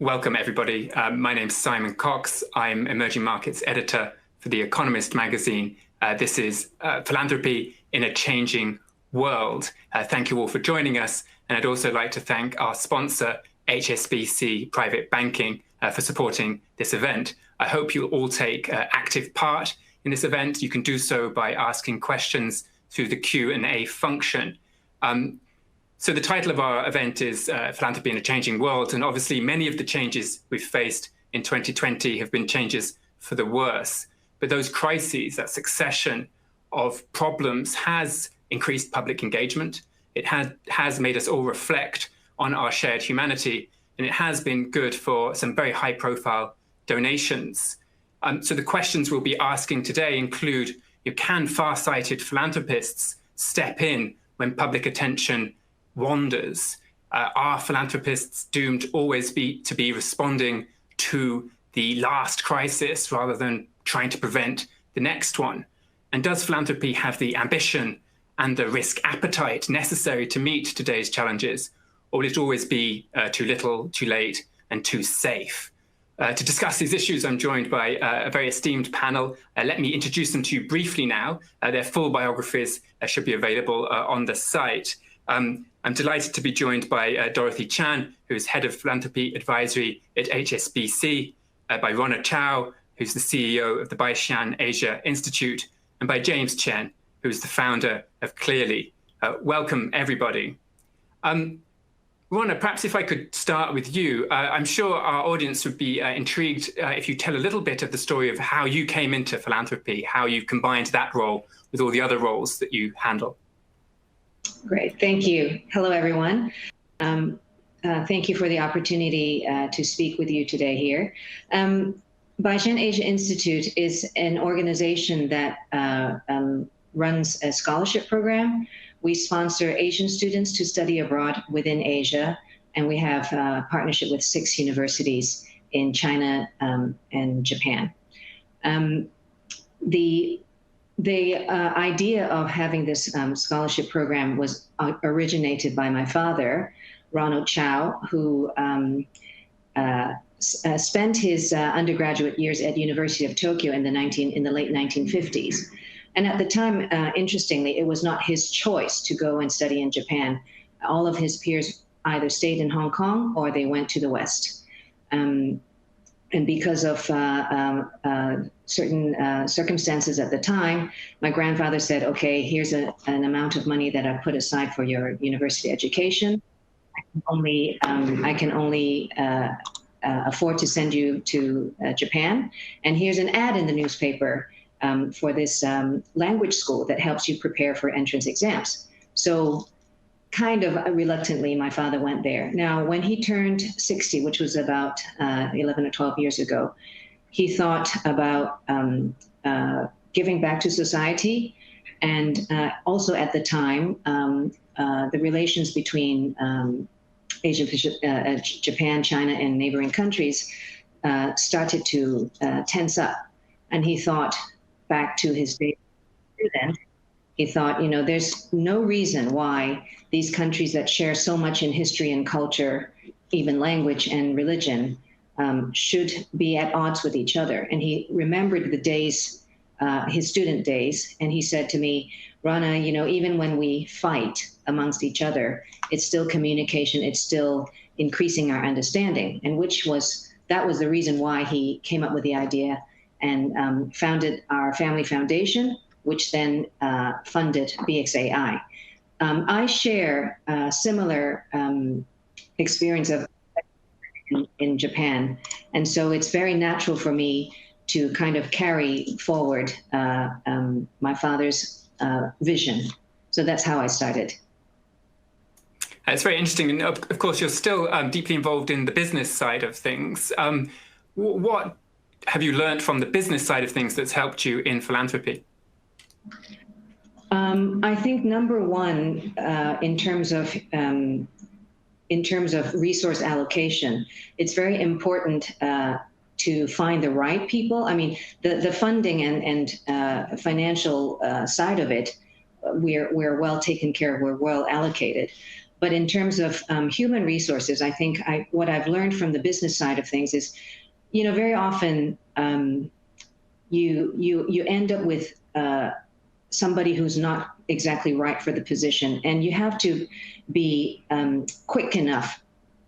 Welcome, everybody. My name's Simon Cox. I'm Emerging Markets Editor for The Economist magazine. This is Philanthropy in a Changing World. Thank you all for joining us. And I'd also like to thank our sponsor, HSBC Private Banking, for supporting this event. I hope you'll all take active part in this event. You can do so by asking questions through the Q&A function. So the title of our event is Philanthropy in a Changing World, and obviously many of the changes we've faced in 2020 have been changes for the worse. But those crises, that succession of problems, has increased public engagement. It has made us all reflect on our shared humanity, and it has been good for some very high-profile donations. So the questions we'll be asking today include, can far-sighted philanthropists step in when public attention wanders? Are philanthropists doomed always to be responding to the last crisis rather than trying to prevent the next one? And does philanthropy have the ambition and the risk appetite necessary to meet today's challenges? Or will it always be too little, too late, and too safe? To discuss these issues, I'm joined by a very esteemed panel. Let me introduce them to you briefly now. Their full biographies should be available on the site. I'm delighted to be joined by Dorothy Chen, who's Head of Philanthropy Advisory at HSBC, by Ronna Chao, who's the CEO of the Xian Asia Institute, and by James Chen, who's the founder of Clearly. Welcome, everybody. Ronna, perhaps if I could start with you. I'm sure our audience would be intrigued if you tell a little bit of the story of how you came into philanthropy, how you've combined that role with all the other roles that you handle. Great, thank you. Hello, everyone. Thank you for the opportunity to speak with you today here. Xian Asia Institute is an organization that runs a scholarship program. We sponsor Asian students to study abroad within Asia, and we have a partnership with 6 universities in China and Japan. The idea of having this scholarship program was originated by my father, Ronald Chao, who spent his undergraduate years at University of Tokyo in the late 1950s. And at the time, interestingly, it was not his choice to go and study in Japan. All of his peers either stayed in Hong Kong or they went to the West. And because of certain circumstances at the time, my grandfather said, okay, here's an amount of money that I put aside for your university education. I can only afford to send you to Japan. And here's an ad in the newspaper for this language school that helps you prepare for entrance exams. So kind of reluctantly, my father went there. Now, when he turned 60, which was about 11 or 12 years ago, he thought about giving back to society. And also at the time, the relations between Japan, China, and neighboring countries started to tense up. And he thought back to his days as a student. He thought, there's no reason why these countries that share so much in history and culture, even language and religion, should be at odds with each other. And he remembered the days, his student days, and he said to me, Ronna, even when we fight amongst each other, it's still communication, it's still increasing our understanding. And that was the reason why he came up with the idea and founded our family foundation, which then funded BXAI. I share a similar experience in Japan. And so it's very natural for me to kind of carry forward my father's vision. So that's how I started. It's very interesting. And of course, you're still deeply involved in the business side of things. What have you learned from the business side of things that's helped you in philanthropy? I think number one, in terms of resource allocation, it's very important to find the right people. I mean, the funding and financial side of it, we're well taken care of, we're well allocated. But in terms of human resources, I think what I've learned from the business side of things is, very often you end up with somebody who's not exactly right for the position, and you have to be quick enough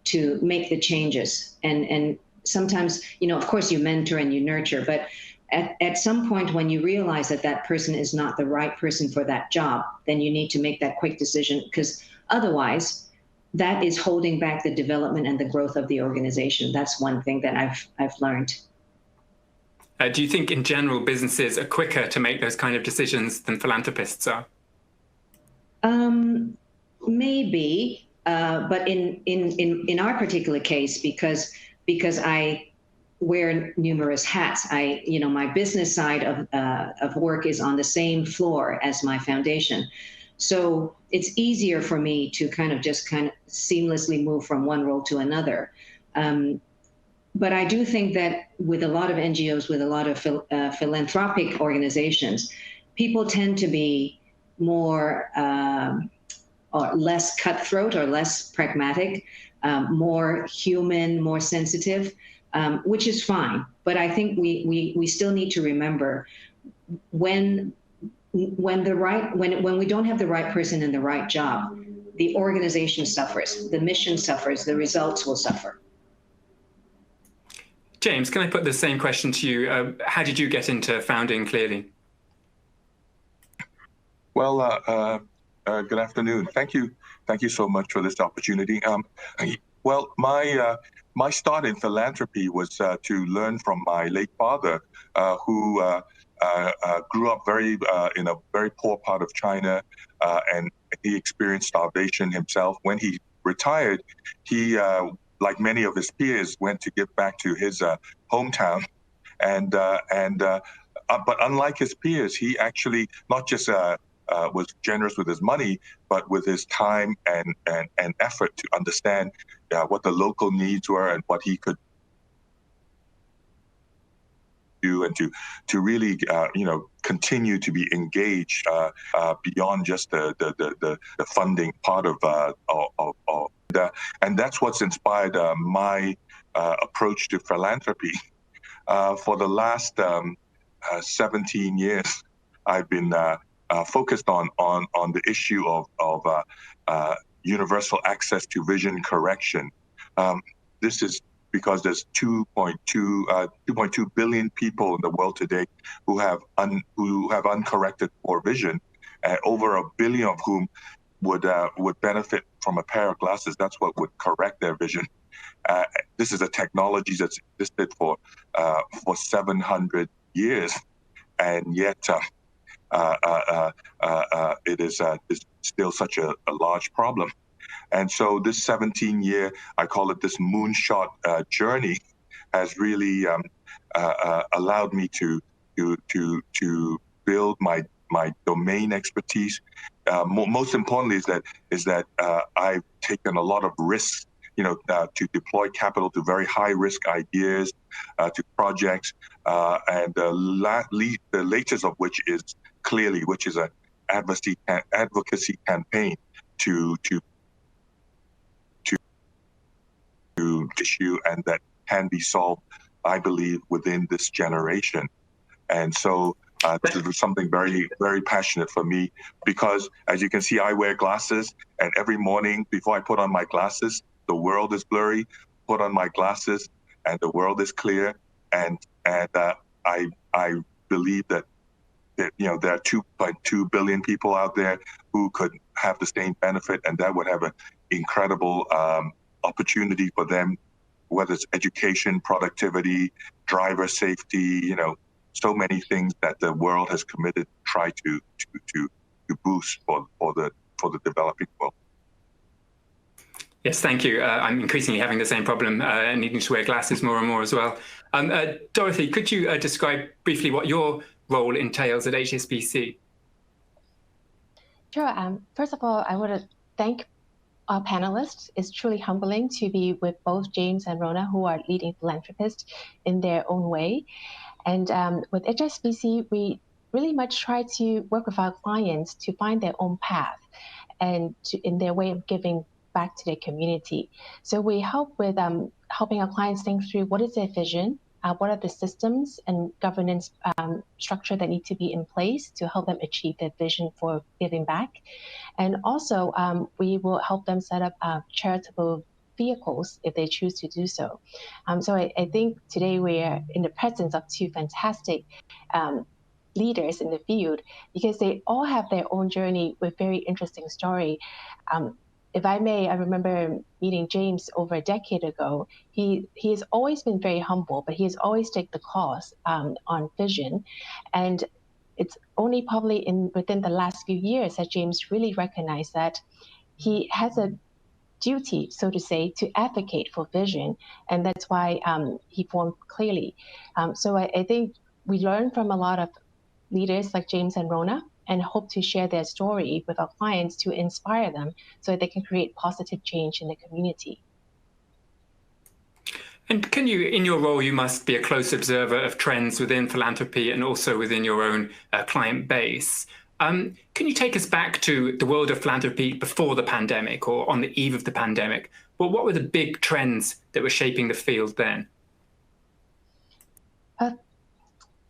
to make the changes. And sometimes, of course, you mentor and you nurture, but at some point when you realize that that person is not the right person for that job, then you need to make that quick decision, because otherwise that is holding back the development and the growth of the organization. That's one thing that I've learned. Do you think in general businesses are quicker to make those kind of decisions than philanthropists are? Maybe, but in our particular case, because I wear numerous hats, my business side of work is on the same floor as my foundation. So it's easier for me to kind of seamlessly move from one role to another. But I do think that with a lot of NGOs, with a lot of philanthropic organizations, people tend to be more or less cutthroat or less pragmatic, more human, more sensitive, which is fine. But I think we still need to remember when we don't have the right person in the right job, the organization suffers, the mission suffers, the results will suffer. James, can I put the same question to you? How did you get into founding Clearly? Well, good afternoon. Thank you so much for this opportunity. Well, my start in philanthropy was to learn from my late father, who grew up in a very poor part of China, and he experienced starvation himself. When he retired, he like many of his peers, went to give back to his hometown, but unlike his peers, he actually not just was generous with his money, but with his time and effort to understand what the local needs were and what he could do, and to really continue to be engaged beyond just the funding part of and that's what's inspired my approach to philanthropy. For the last 17 years, I've been focused on the issue of universal access to vision correction. This is because there's 2.2 billion people in the world today who have uncorrected poor vision, over 1 billion of whom would benefit from a pair of glasses. That's what would correct their vision. This is a technology that's existed for 700 years, and yet it is still such a large problem. And so this 17-year, I call it this moonshot journey, has really allowed me to build my domain expertise. Most importantly is that I've taken a lot of risks, to deploy capital to very high risk ideas, to projects, and the latest of which is Clearly, which is an advocacy campaign to issue, and that can be solved, I believe, within this generation. And so this is something very, very passionate for me, because as you can see, I wear glasses, and every morning before I put on my glasses, the world is blurry. Put on my glasses, and the world is clear. And I believe that there are 2.2 billion people out there who could have the same benefit, and that would have an incredible opportunity for them, whether it's education, productivity, driver safety, so many things that the world has committed to try to boost for the developing world. Yes, thank you. I'm increasingly having the same problem, needing to wear glasses more and more as well. Dorothy, could you describe briefly what your role entails at HSBC? Sure. First of all, I want to thank our panelists. It's truly humbling to be with both James and Ronna, who are leading philanthropists in their own way. And with HSBC, we really much try to work with our clients to find their own path and in their way of giving back to their community. So we help with helping our clients think through what is their vision, what are the systems and governance structure that need to be in place to help them achieve their vision for giving back. And also, we will help them set up charitable vehicles if they choose to do so. So I think today we are in the presence of two fantastic leaders in the field, because they all have their own journey with very interesting story. If I may, I remember meeting James over a decade ago. He has always been very humble, but he has always taken the course on vision. And it's only probably within the last few years that James really recognized that he has a duty, so to say, to advocate for vision. And that's why he formed Clearly. So I think we learn from a lot of leaders like James and Ronna, and hope to share their story with our clients to inspire them so that they can create positive change in the community. And can you, in your role, you must be a close observer of trends within philanthropy and also within your own client base. Can you take us back to the world of philanthropy before the pandemic or on the eve of the pandemic? Well, what were the big trends that were shaping the field then?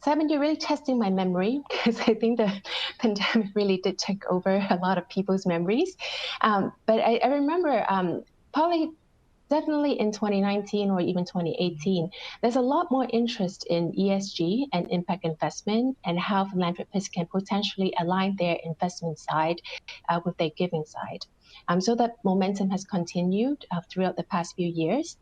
Simon, you're really testing my memory, because I think the pandemic really did take over a lot of people's memories. But I remember definitely in 2019 or even 2018, there's a lot more interest in ESG and impact investment and how philanthropists can potentially align their investment side with their giving side. So that momentum has continued throughout the past few years.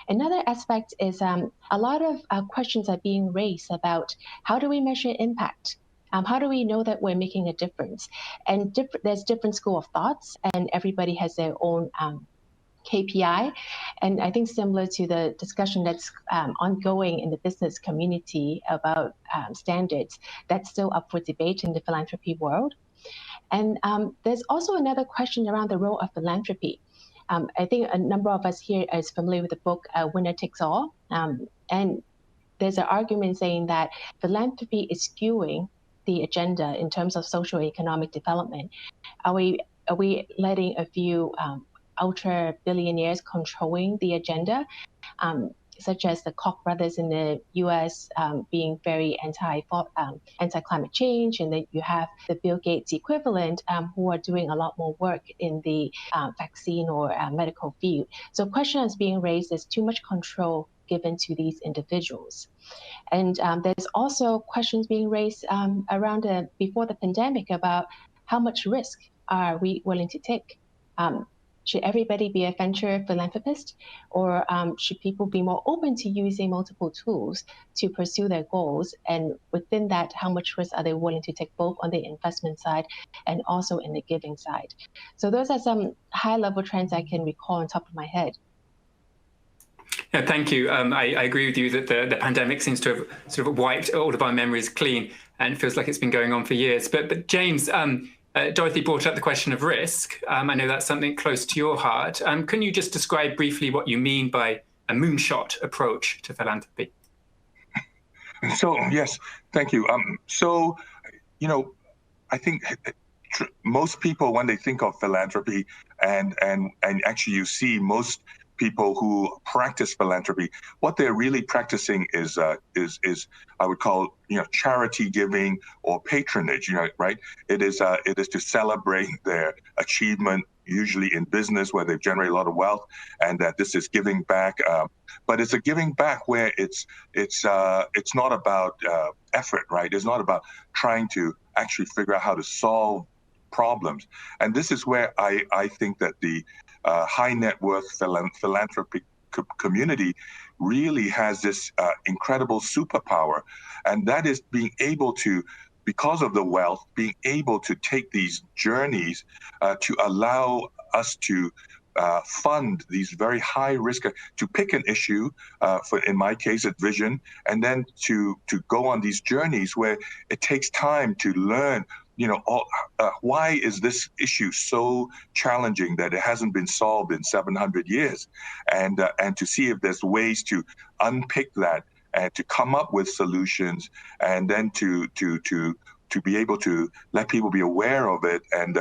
Another aspect is a lot of questions are being raised about how do we measure impact? How do we know that we're making a difference? And there's different school of thoughts, and everybody has their own KPI. And I think similar to the discussion that's ongoing in the business community about standards, that's still up for debate in the philanthropy world. And there's also another question around the role of philanthropy. I think a number of us here is familiar with the book Winner Takes All. And there's an argument saying that philanthropy is skewing the agenda in terms of social economic development. Are we letting a few ultra billionaires controlling the agenda, such as the Koch brothers in the US being very anti-climate change, and then you have the Bill Gates equivalent who are doing a lot more work in the vaccine or medical field. So question is being raised, there's too much control given to these individuals. And there's also questions being raised around before the pandemic about how much risk are we willing to take? Should everybody be a venture philanthropist, or should people be more open to using multiple tools to pursue their goals? And within that, how much risk are they willing to take both on the investment side and also in the giving side? So those are some high-level trends I can recall on top of my head. Yeah, thank you. I agree with you that the pandemic seems to have sort of wiped all of our memories clean, and it feels like it's been going on for years. But James, Dorothy brought up the question of risk. I know that's something close to your heart. Can you just describe briefly what you mean by a moonshot approach to philanthropy? So, yes, thank you. So, I think most people, when they think of philanthropy, and actually you see most people who practice philanthropy, what they're really practicing is I would call charity giving or patronage. Right? It is to celebrate their achievement, usually in business where they've generated a lot of wealth, and that this is giving back. But it's a giving back where it's not about effort, right? It's not about trying to actually figure out how to solve problems. And this is where I think that the high net worth philanthropic community really has this incredible superpower, and that is being able to, because of the wealth, being able to take these journeys to allow us to fund these very high risk, to pick an issue, in my case, it's vision, and then to go on these journeys where it takes time to learn, why is this issue so challenging that it hasn't been solved in 700 years, and to see if there's ways to unpick that and to come up with solutions, and then to be able to let people be aware of it and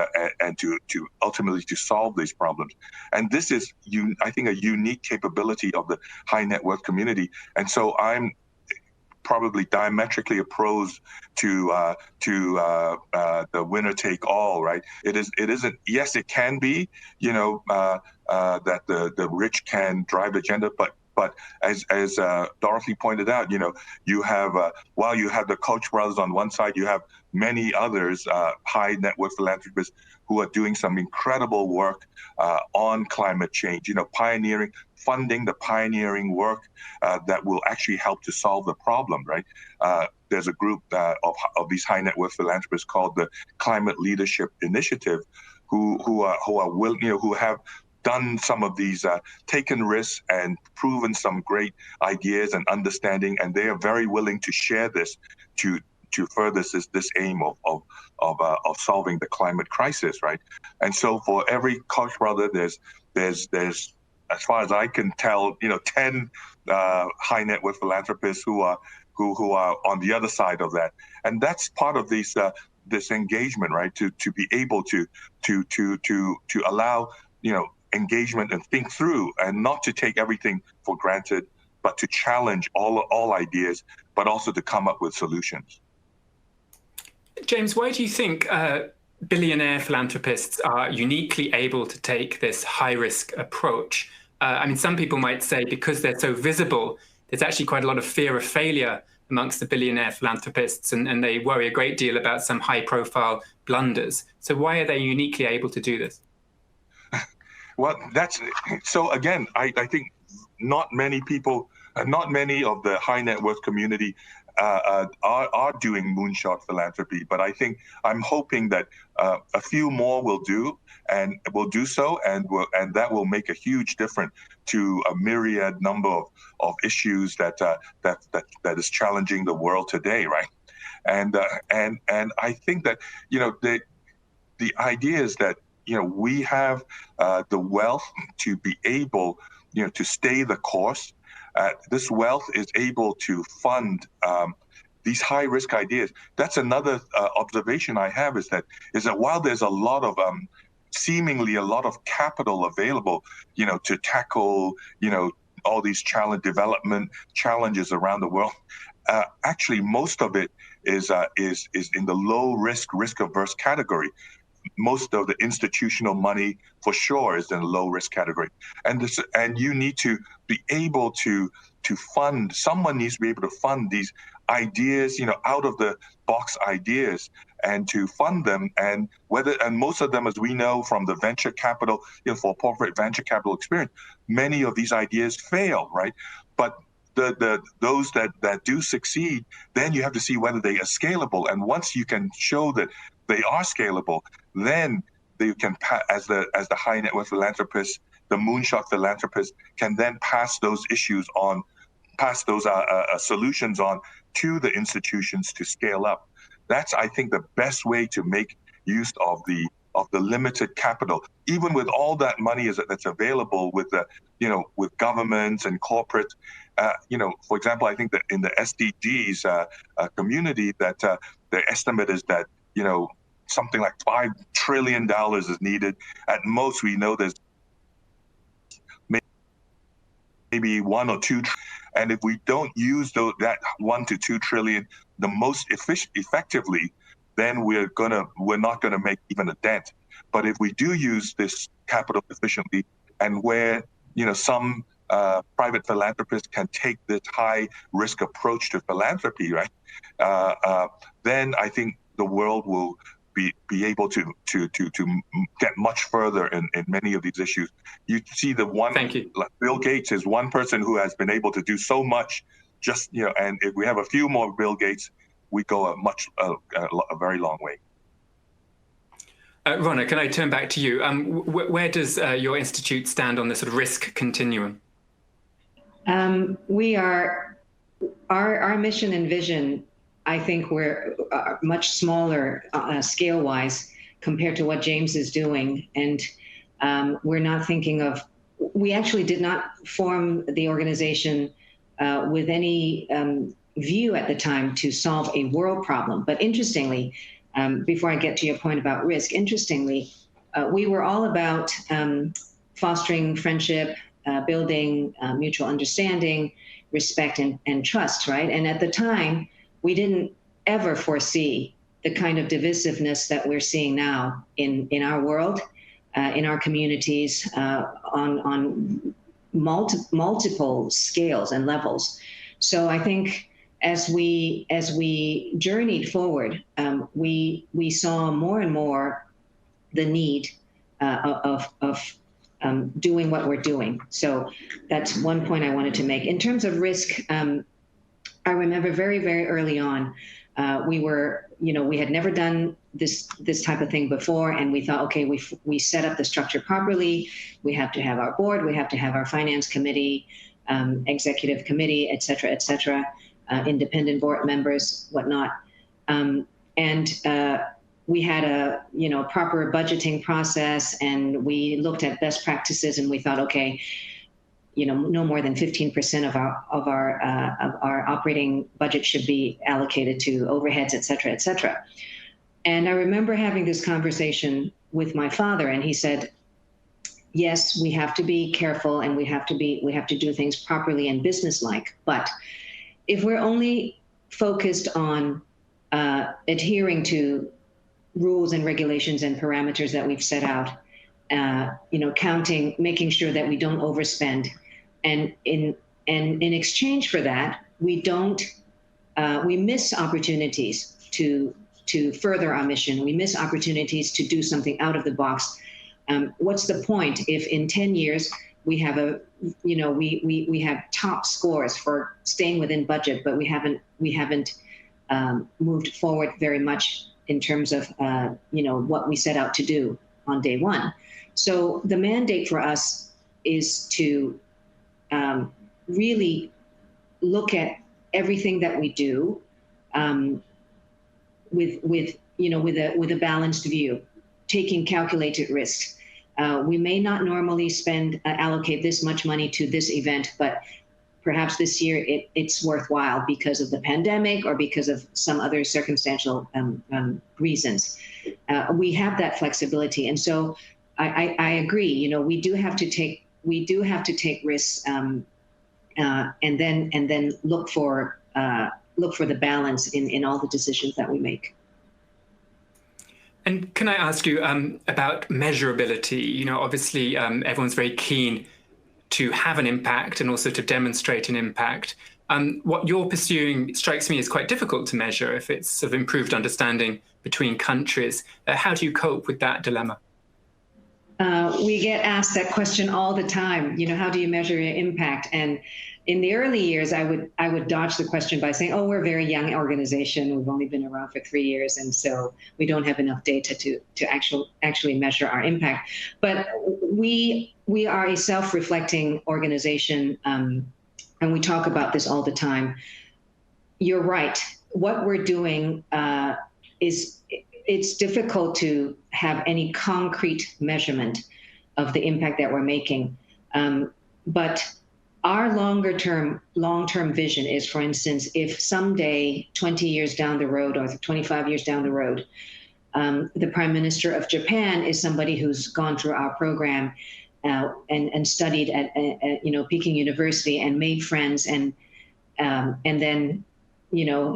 to ultimately to solve these problems. And this is, I think, a unique capability of the high net worth community. And so I'm probably diametrically opposed to the winner take all, right? It isn't. Yes, it can be, that the rich can drive the agenda, but as Dorothy pointed out, you have while you have the Koch brothers on one side, you have many others, high net worth philanthropists who are doing some incredible work on climate change. Funding the pioneering work that will actually help to solve the problem. Right? There's a group of these high net worth philanthropists called the Climate Leadership Initiative, who have done some of these, taken risks and proven some great ideas and understanding, and they are very willing to share this to further this aim of solving the climate crisis, right? And so for every Koch brother, there's as far as I can tell, 10 high net worth philanthropists who are on the other side of that, and that's part of this engagement, right? To be able to allow engagement and think through, and not to take everything for granted, but to challenge all ideas, but also to come up with solutions. James, why do you think billionaire philanthropists are uniquely able to take this high-risk approach? Some people might say because they're so visible, there's actually quite a lot of fear of failure amongst the billionaire philanthropists, and they worry a great deal about some high-profile blunders. So why are they uniquely able to do this? Well, so again, I think not many people, not many of the high net worth community are doing moonshot philanthropy, but I'm hoping that a few more will do so, and that will make a huge difference to a myriad number of issues that is challenging the world today, right? And I think that the idea is that we have the wealth to be able to stay the course. This wealth is able to fund these high risk ideas. That's another observation I have, is that while there's a lot of seemingly a lot of capital available, to tackle all these development challenges around the world, actually most of it is in the low risk averse category. Most of the institutional money, for sure, is in a low risk category, and you need to be able to fund. Someone needs to be able to fund these ideas, out of the box ideas, and to fund them. And most of them, as we know from the venture capital, for corporate venture capital experience, many of these ideas fail, right? But those that do succeed, then you have to see whether they are scalable. And once you can show that they are scalable, then they can, as the high net worth philanthropists, the moonshot philanthropists, can then pass those solutions on to the institutions to scale up. That's, I think, the best way to make use of the limited capital, even with all that money that's available with with governments and corporate. For example, I think that in the SDGs community, that the estimate is that something like $5 trillion is needed. At most, we know there's maybe 1 or 2, and if we don't use that 1 to 2 trillion the most effectively, then we're not gonna make even a dent. But if we do use this capital efficiently, and where some private philanthropists can take this high risk approach to philanthropy, right? Then I think the world will be able to get much further in many of these issues. You see Thank you. Like Bill Gates is one person who has been able to do so much. And if we have a few more Bill Gates, we go a very long way. Ronna, can I turn back to you? Where does your institute stand on the sort of risk continuum? We are, our mission and vision, I think we're much smaller scale-wise compared to what James is doing. And we're not thinking of, we actually did not form the organization with any view at the time to solve a world problem. But interestingly, before I get to your point about risk, interestingly, we were all about fostering friendship, building mutual understanding, respect, and trust, right? And at the time, we didn't ever foresee the kind of divisiveness that we're seeing now in our world, in our communities, on multiple scales and levels. So I think as we journeyed forward, we saw more and more the need of doing what we're doing. So that's one point I wanted to make. In terms of risk, I remember very, very early on, we had never done this type of thing before, and we thought, okay, we set up the structure properly. We have to have our board, we have to have our finance committee, executive committee, et cetera, independent board members, whatnot. We had a proper budgeting process, and we looked at best practices, and we thought, okay, no more than 15% of our operating budget should be allocated to overheads, et cetera. And I remember having this conversation with my father, and he said, yes, we have to be careful, and we have to do things properly and businesslike. But if we're only focused on adhering to rules and regulations and parameters that we've set out, counting, making sure that we don't overspend, and in exchange for that, we miss opportunities to further our mission. We miss opportunities to do something out of the box. What's the point if in 10 years we have we have top scores for staying within budget, but we haven't moved forward very much in terms of what we set out to do on day one. So the mandate for us is to really look at everything that we do with a balanced view, taking calculated risks. We may not normally allocate this much money to this event, but perhaps this year it's worthwhile because of the pandemic or because of some other circumstantial reasons. We have that flexibility, and so I agree. We do have to take risks, and then look for the balance in all the decisions that we make. And can I ask you about measurability? Obviously, everyone's very keen to have an impact and also to demonstrate an impact. What you're pursuing strikes me as quite difficult to measure if it's sort of improved understanding between countries. How do you cope with that dilemma? We get asked that question all the time. How do you measure your impact? And in the early years, I would dodge the question by saying, "Oh, we're a very young organization. We've only been around for 3 years, and so we don't have enough data to actually measure our impact." But we are a self-reflecting organization, and we talk about this all the time. You're right. What we're doing it's difficult to have any concrete measurement of the impact that we're making. But our long-term vision is, for instance, if someday, 20 years down the road or 25 years down the road, the Prime Minister of Japan is somebody who's gone through our program and studied at Peking University and made friends, and then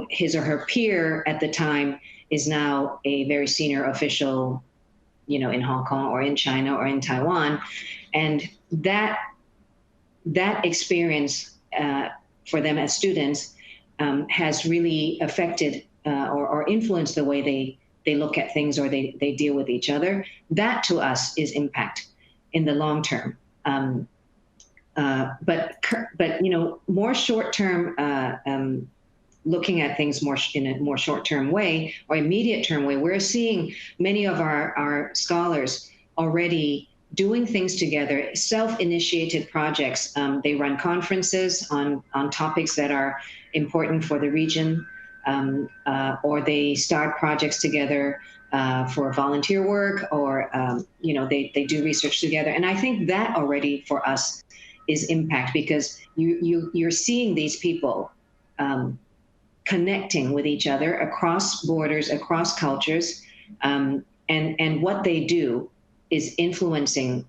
his or her peer at the time is now a very senior official, in Hong Kong or in China or in Taiwan. And that experience for them as students has really affected or influenced the way they look at things or they deal with each other. That to us is impact in the long term. But more short term, looking at things in a more short-term way or immediate-term way, we're seeing many of our scholars already doing things together, self-initiated projects. They run conferences on topics that are important for the region, or they start projects together for volunteer work, or they do research together. And I think that already for us is impact, because you're seeing these people connecting with each other across borders, across cultures, and what they do is influencing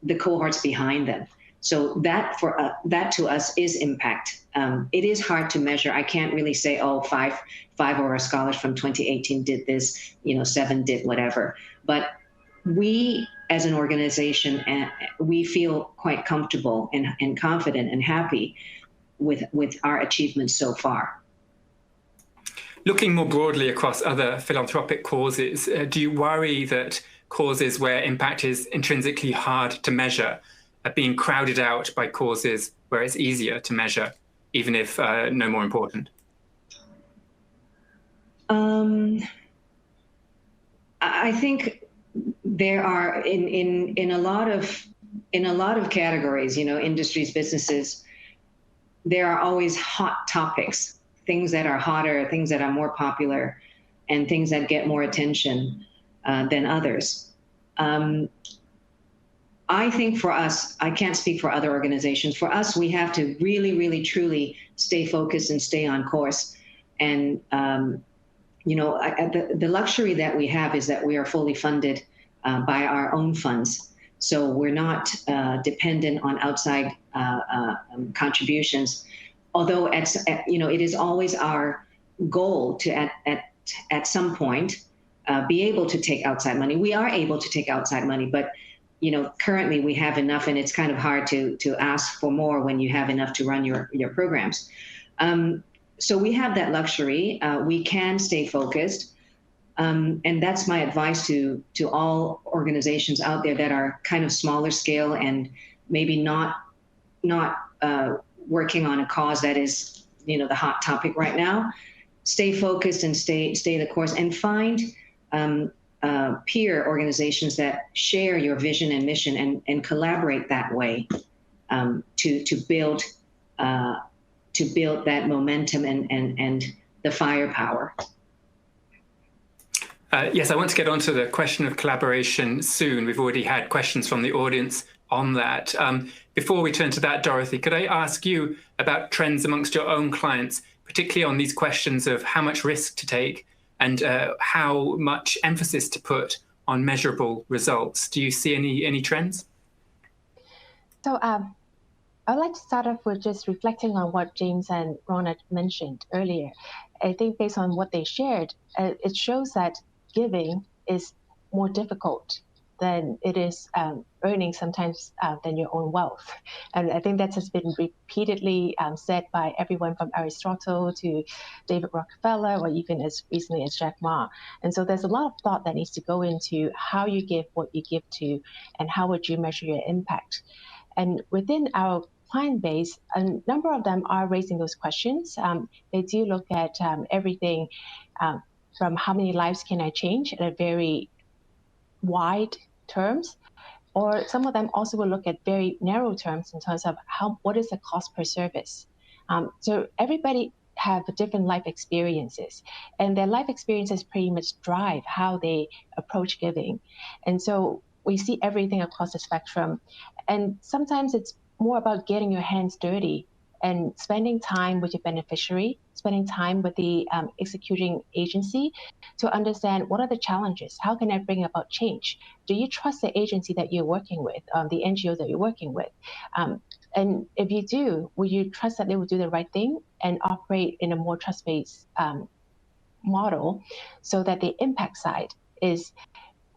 the cohorts behind them. So that that to us is impact. It is hard to measure. I can't really say, oh, five of our scholars from 2018 did this, 7 did whatever. But we, as an organization, we feel quite comfortable and confident and happy with our achievements so far. Looking more broadly across other philanthropic causes, do you worry that causes where impact is intrinsically hard to measure are being crowded out by causes where it's easier to measure, even if no more important? I think there are in a lot of categories, industries, businesses, there are always hot topics, things that are hotter, things that are more popular, and things that get more attention than others. I think for us, I can't speak for other organizations. For us, we have to really, really, truly stay focused and stay on course. And the luxury that we have is that we are fully funded by our own funds. So we're not dependent on outside contributions. Although it is always our goal to at some point be able to take outside money. We are able to take outside money, but currently we have enough, and it's kind of hard to ask for more when you have enough to run your programs. So we have that luxury. We can stay focused. And that's my advice to all organizations out there that are kind of smaller scale and maybe not working on a cause that is, the hot topic right now. Stay focused and stay the course, and find peer organizations that share your vision and mission, and collaborate that way to build that momentum and the firepower. Yes, I want to get onto the question of collaboration soon. We've already had questions from the audience on that. Before we turn to that, Dorothy, could I ask you about trends amongst your own clients, particularly on these questions of how much risk to take and how much emphasis to put on measurable results? Do you see any trends? So I'd like to start off with just reflecting on what James and Ronna mentioned earlier. I think based on what they shared, it shows that giving is more difficult than it is earning sometimes than your own wealth. And I think that has been repeatedly said by everyone from Aristotle to David Rockefeller, or even as recently as Jack Ma. And so there's a lot of thought that needs to go into how you give, what you give to, and how would you measure your impact. And within our client base, a number of them are raising those questions. They do look at everything from how many lives can I change at a very wide terms, or some of them also will look at very narrow terms in terms of what is the cost per service. So everybody have different life experiences, and their life experiences pretty much drive how they approach giving. And so we see everything across the spectrum, and sometimes it's more about getting your hands dirty and spending time with your beneficiary, spending time with the executing agency to understand what are the challenges, how can I bring about change? Do you trust the agency that you're working with, the NGO that you're working with? And if you do, will you trust that they will do the right thing and operate in a more trust-based model so that the impact side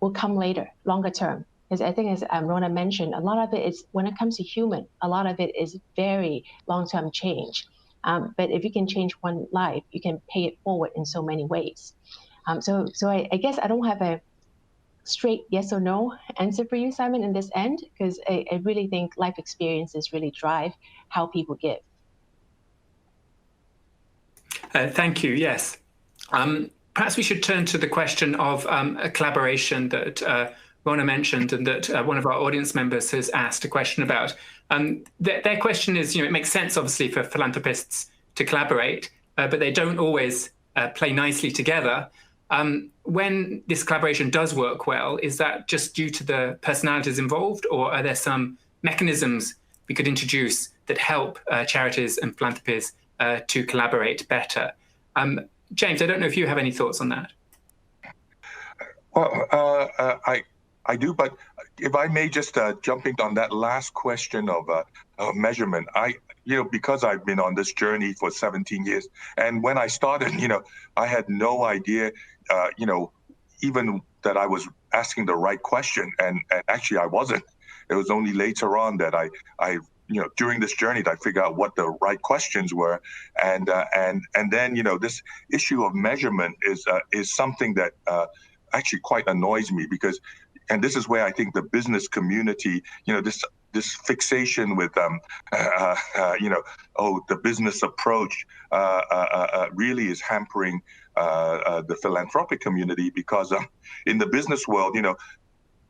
will come later, longer term? Because I think, as Ronna mentioned, a lot of it is, when it comes to human, a lot of it is very long-term change. But if you can change one life, you can pay it forward in so many ways. So I guess I don't have a straight yes or no answer for you, Simon, in this end, because I really think life experiences really drive how people give. Thank you. Yes. Perhaps we should turn to the question of a collaboration that Ronna mentioned, and that one of our audience members has asked a question about. Their question is, it makes sense, obviously, for philanthropists to collaborate, but they don't always play nicely together. When this collaboration does work well, is that just due to the personalities involved, or are there some mechanisms we could introduce that help charities and philanthropies to collaborate better? James, I don't know if you have any thoughts on that. Well, I do, but if I may just jumping on that last question of measurement, because I've been on this journey for 17 years, and when I started, I had no idea, even that I was asking the right question, and actually I wasn't. It was only later on that I during this journey that I figured out what the right questions were, and then this issue of measurement is something that actually quite annoys me, because, and this is where I think the business community, this fixation with the business approach really is hampering the philanthropic community, because in the business world,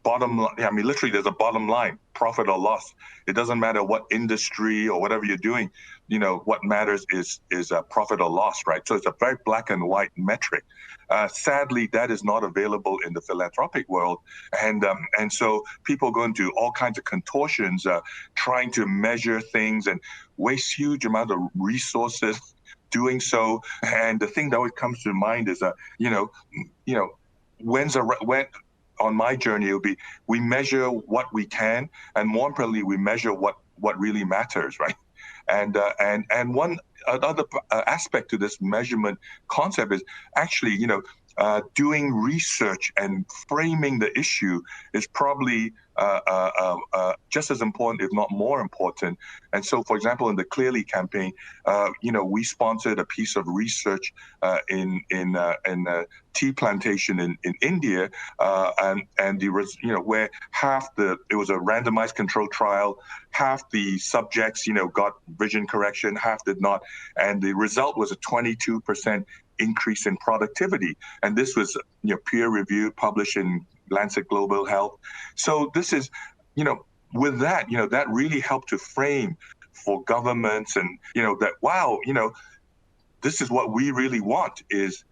bottom line, literally there's a bottom line, profit or loss. It doesn't matter what industry or whatever you're doing, what matters is profit or loss, right? So it's a very black and white metric. Sadly, that is not available in the philanthropic world. And so people go into all kinds of contortions, trying to measure things and waste huge amount of resources doing so. And the thing that always comes to mind is, when on my journey, it'll be, we measure what we can, and more importantly, we measure what really matters, right? And one other aspect to this measurement concept is actually, doing research and framing the issue is probably just as important, if not more important. And so, for example, in the Clearly campaign, we sponsored a piece of research in a tea plantation in India, and there was, where it was a randomized control trial, half the subjects, got vision correction, half did not, and the result was a 22% increase in productivity. And this was, peer reviewed, published in Lancet Global Health. So this is, with that, that really helped to frame for governments, and, that, wow, this is what we really want is,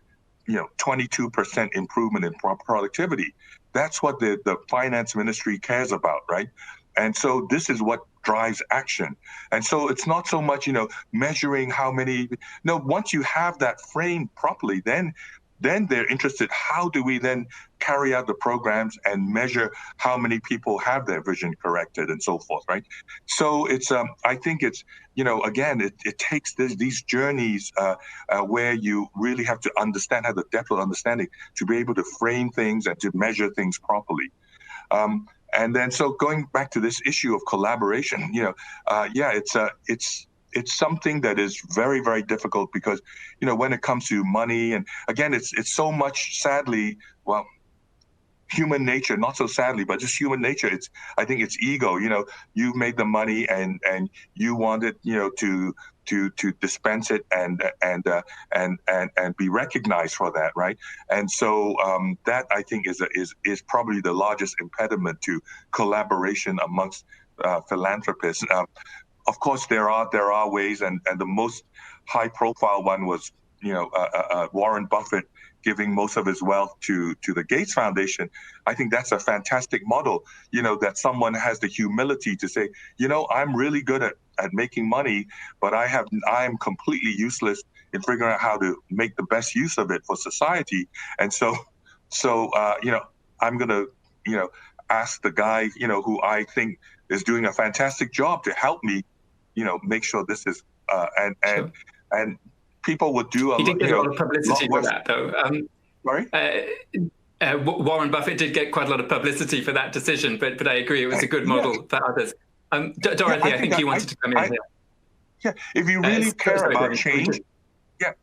22% improvement in productivity. That's what the finance ministry cares about, right? And so this is what drives action. And so it's not so much, measuring how many, no, once you have that framed properly, then they're interested, how do we then carry out the programs and measure how many people have their vision corrected and so forth, right? So it's, I think it's, again, it takes these journeys where you really have to understand, have the depth of understanding to be able to frame things and to measure things properly. And then, so going back to this issue of collaboration, it's something that is very, very difficult, because, when it comes to money, and again, it's so much, sadly, well, human nature, not so sadly, but just human nature. I think it's ego. You made the money, and you wanted, to dispense it and be recognized for that, right? And so that, I think, is probably the largest impediment to collaboration amongst philanthropists. Of course, there are ways, and the most high-profile one was, Warren Buffett giving most of his wealth to the Gates Foundation. I think that's a fantastic model, that someone has the humility to say, I'm really good at making money, but I am completely useless in figuring out how to make the best use of it for society. And so I'm going to, ask the guy, who I think is doing a fantastic job to help me, make sure this is, Sure. and people would do He did get a lot of publicity for that, though. Sorry? Warren Buffett did get quite a lot of publicity for that decision, but I agree it was a good model for others. Dorothy, I think you wanted to come in here. Yeah, if you really care about change,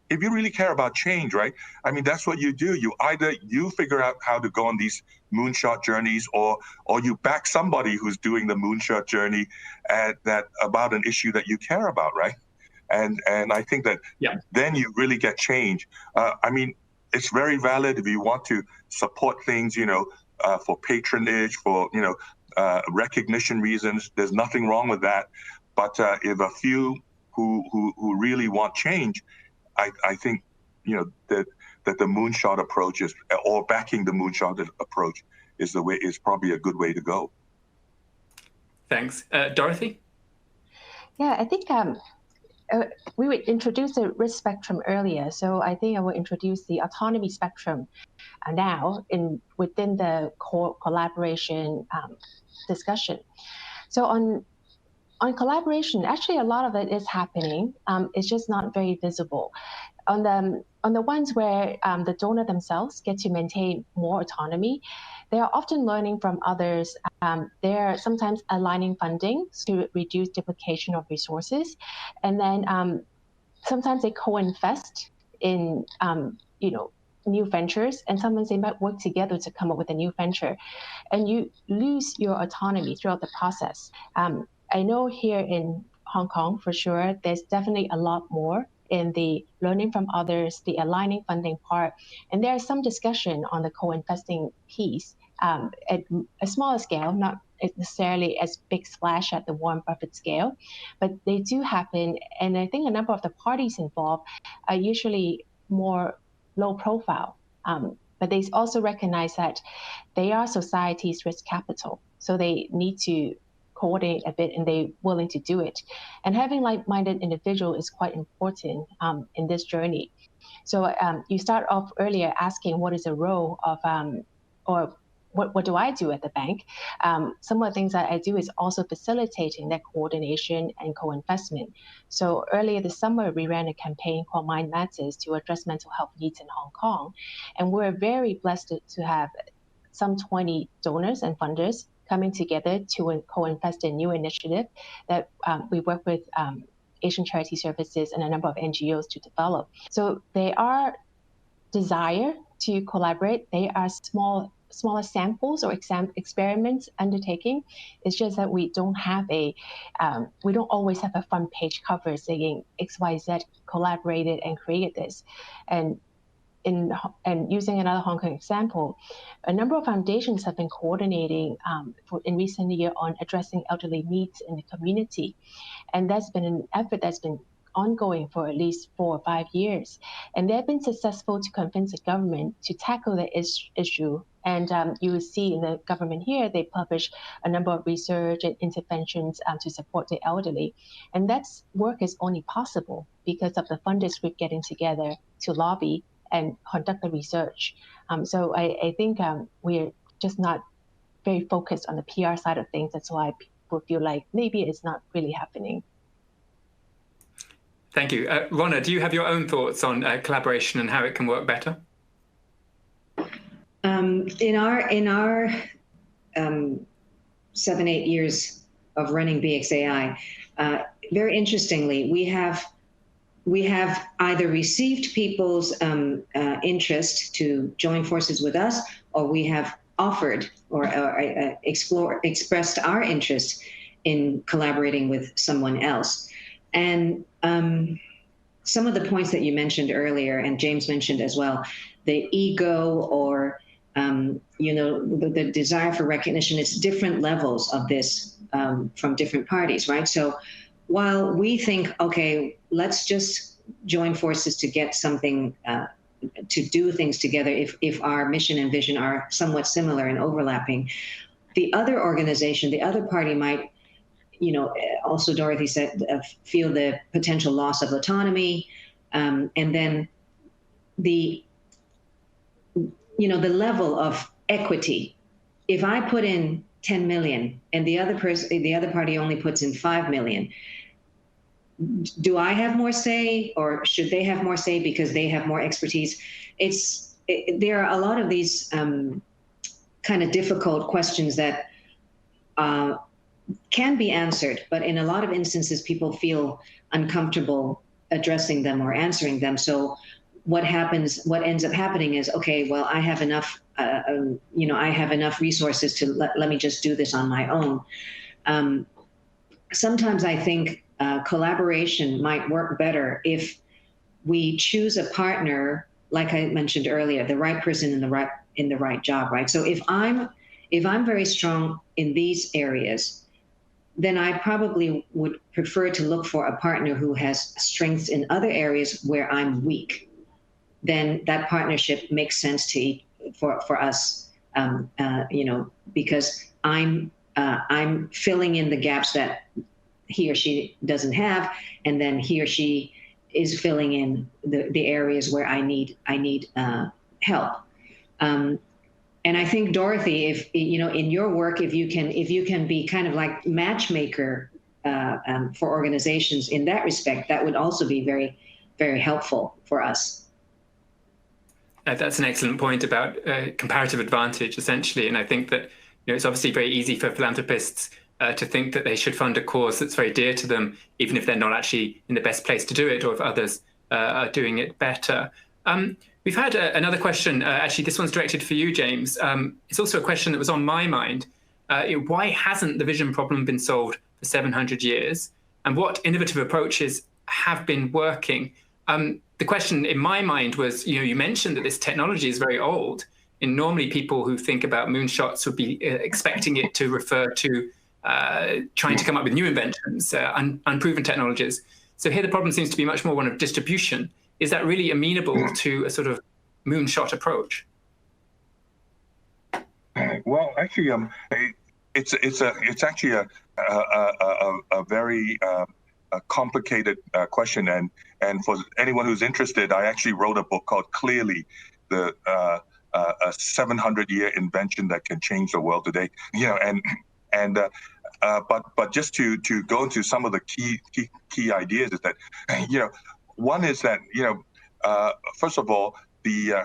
if you really care about change, right? I mean, that's what you do. You figure out how to go on these moonshot journeys, or you back somebody who's doing the moonshot journey about an issue that you care about, right? And I think that then you really get change. I mean, it's very valid if you want to support things, for patronage, for recognition reasons. There's nothing wrong with that. But if a few who really want change, I think that the moonshot approach is, or backing the moonshot approach is probably a good way to go. Thanks, Dorothy. Yeah, I think we would introduce the risk spectrum earlier. So I think I will introduce the autonomy spectrum now within the collaboration discussion. So on collaboration, actually a lot of it is happening. It's just not very visible. On the ones where the donor themselves get to maintain more autonomy, they are often learning from others. They're sometimes aligning funding to reduce duplication of resources, and then sometimes they co-invest in new ventures, and sometimes they might work together to come up with a new venture, and you lose your autonomy throughout the process. I know here in Hong Kong, for sure, there's definitely a lot more in the learning from others, the aligning funding part. And there's some discussion on the co-investing piece at a smaller scale, not necessarily as big splash at the Warren Buffett scale, but they do happen. And I think a number of the parties involved are usually more low profile, but they also recognize that they are society's risk capital. So they need to coordinate a bit, and they're willing to do it. And having like-minded individual is quite important in this journey. So you start off earlier asking what is the role of, or what do I do at the bank? Some of the things that I do is also facilitating that coordination and co-investment. So earlier this summer, we ran a campaign called Mind Matters to address mental health needs in Hong Kong. And we're very blessed to have some 20 donors and funders coming together to co-invest in new initiative that we work with Asian Charity Services and a number of NGOs to develop. So they are desire to collaborate. They are smaller samples or experiments undertaking. It's just that we don't always have a front page cover saying XYZ collaborated and created this. And using another Hong Kong example, a number of foundations have been coordinating in recent years on addressing elderly needs in the community. And that's been an effort that's been ongoing for at least 4 or 5 years. And they've been successful to convince the government to tackle the issue. And you will see in the government here, they publish a number of research and interventions to support the elderly. And that work is only possible because of the funders group getting together to lobby and conduct the research. So I think we're just not very focused on the PR side of things. That's why people feel like maybe it's not really happening. Thank you. Ronna, do you have your own thoughts on collaboration and how it can work better? In our 7-8 years of running BXAI, very interestingly, we have either received people's interest to join forces with us, or we have offered or expressed our interest in collaborating with someone else. And some of the points that you mentioned earlier, and James mentioned as well, the ego or the desire for recognition, it's different levels of this from different parties, right? So while we think, okay, let's just join forces to get something, to do things together, if our mission and vision are somewhat similar and overlapping, the other organization, the other party might, also Dorothy said, feel the potential loss of autonomy, and then the level of equity. If I put in 10 million and the other party only puts in 5 million, do I have more say, or should they have more say because they have more expertise? There are a lot of these kind of difficult questions that can be answered, but in a lot of instances, people feel uncomfortable addressing them or answering them. So what ends up happening is, okay, well, I have enough, I have enough resources to let me just do this on my own. Sometimes I think collaboration might work better if we choose a partner, like I mentioned earlier, the right person in the right job, right? So if I'm very strong in these areas, then I probably would prefer to look for a partner who has strengths in other areas where I'm weak. Then that partnership makes sense for us, because I'm filling in the gaps that he or she doesn't have, and then he or she is filling in the areas where I need help. And I think, Dorothy, if in your work, if you can be kind of like matchmaker for organizations in that respect, that would also be very, very helpful for us. That's an excellent point about comparative advantage, essentially. And I think that it's obviously very easy for philanthropists to think that they should fund a cause that's very dear to them, even if they're not actually in the best place to do it, or if others are doing it better. We've had another question. Actually, this one's directed for you, James. It's also a question that was on my mind. Why hasn't the vision problem been solved for 700 years? And what innovative approaches have been working? The question in my mind was, you mentioned that this technology is very old. And normally people who think about moonshots would be expecting it to refer to trying to come up with new inventions, unproven technologies. So here the problem seems to be much more one of distribution. Is that really amenable to a sort of moonshot approach? Well, actually, it's actually a very complicated question, and for anyone who's interested, I actually wrote a book called Clearly, the a 700-year invention that can change the world today. But just to go into some of the key ideas is that one is that first of all, the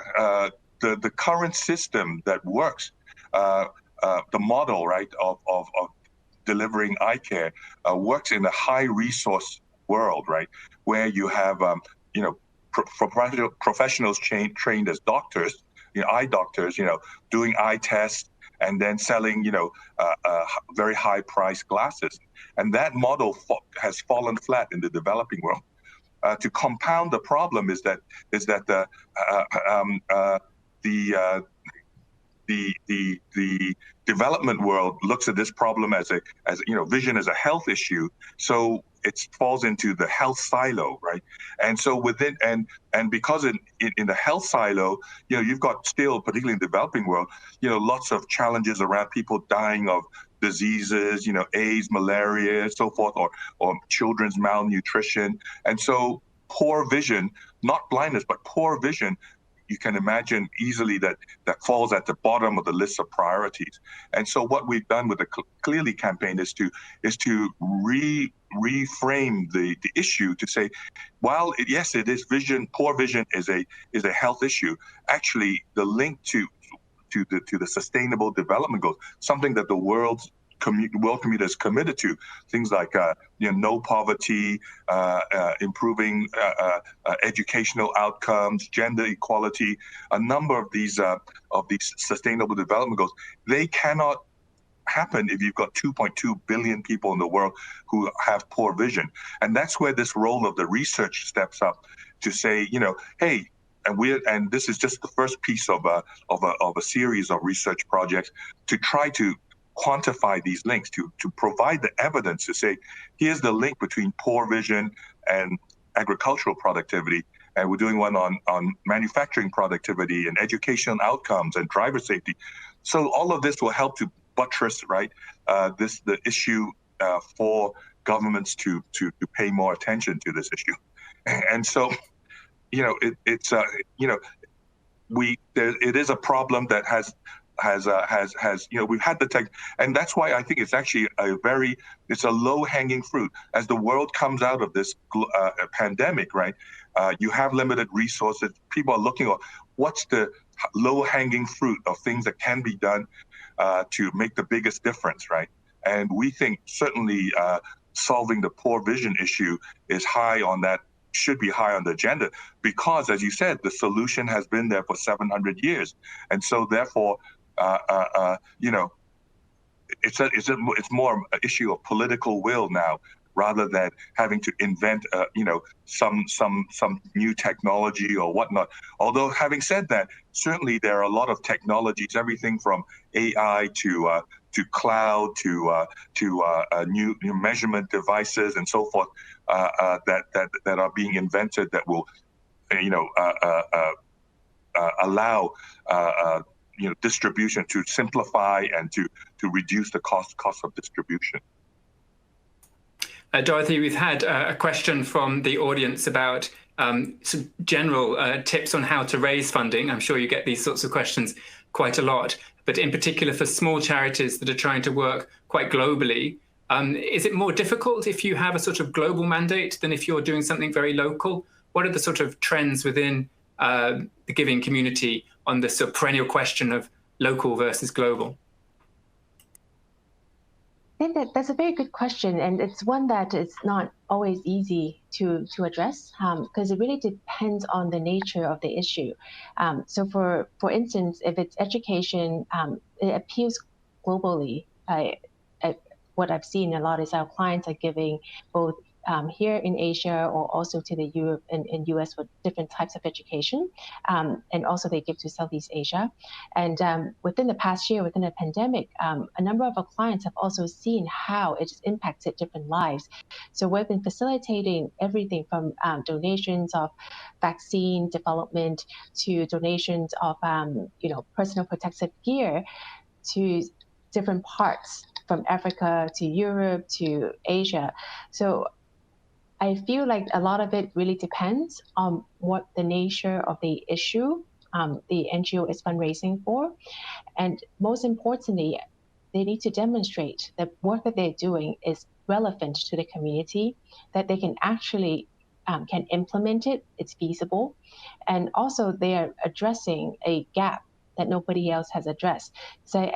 current system that works, the model, right, of delivering eye care works in a high resource world, right, where you have professionals trained as doctors, eye doctors, doing eye tests and then selling very high priced glasses, and that model has fallen flat in the developing world. To compound the problem is that the development world looks at this problem as vision as a health issue, so it falls into the health silo, right? And so within and because in the health silo, you've got still, particularly in the developing world, lots of challenges around people dying of diseases, AIDS, malaria, so forth, or children's malnutrition. And so poor vision, not blindness, but poor vision, you can imagine easily that falls at the bottom of the list of priorities. And so what we've done with the Clearly campaign is to reframe the issue to say, while yes, it is vision, poor vision is a health issue. Actually, the link to the sustainable development goals, something that the world community is committed to, things like no poverty, improving educational outcomes, gender equality, a number of these sustainable development goals. They cannot happen if you've got 2.2 billion people in the world who have poor vision, and that's where this role of the research steps up to say, hey. And this is just the first piece of a series of research projects to try to quantify these links, to provide the evidence to say, here's the link between poor vision and agricultural productivity, and we're doing one on manufacturing productivity and educational outcomes and driver safety. So all of this will help to buttress, right, the issue for governments to pay more attention to this issue. And so, it is a problem that has we've had the tech, and that's why I think it's actually it's a low-hanging fruit as the world comes out of this pandemic, right? You have limited resources. People are looking at what's the low-hanging fruit of things that can be done to make the biggest difference, right? And we think certainly solving the poor vision issue should be high on the agenda, because, as you said, the solution has been there for 700 years, and so therefore, it's more an issue of political will now, rather than having to invent, some new technology or whatnot. Although, having said that, certainly there are a lot of technologies, everything from AI to cloud to new measurement devices and so forth, that are being invented that will, allow distribution to simplify and to reduce the cost of distribution. Dorothy, we've had a question from the audience about some general tips on how to raise funding. I'm sure you get these sorts of questions quite a lot, but in particular for small charities that are trying to work quite globally. Is it more difficult if you have a sort of global mandate than if you're doing something very local? What are the sort of trends within the giving community on this sort of perennial question of local versus global? I think that's a very good question, and it's one that is not always easy to address because it really depends on the nature of the issue. So for instance, if it's education, it appeals globally. What I've seen a lot is our clients are giving both here in Asia or also to the Europe and US for different types of education. And also they give to Southeast Asia. And within the past year, within the pandemic, a number of our clients have also seen how it has impacted different lives. So we've been facilitating everything from donations of vaccine development to donations of personal protective gear to different parts from Africa to Europe to Asia. So I feel like a lot of it really depends on what the nature of the issue the NGO is fundraising for. And most importantly, they need to demonstrate that work that they're doing is relevant to the community, that they can actually can implement it, it's feasible. And also they are addressing a gap that nobody else has addressed. So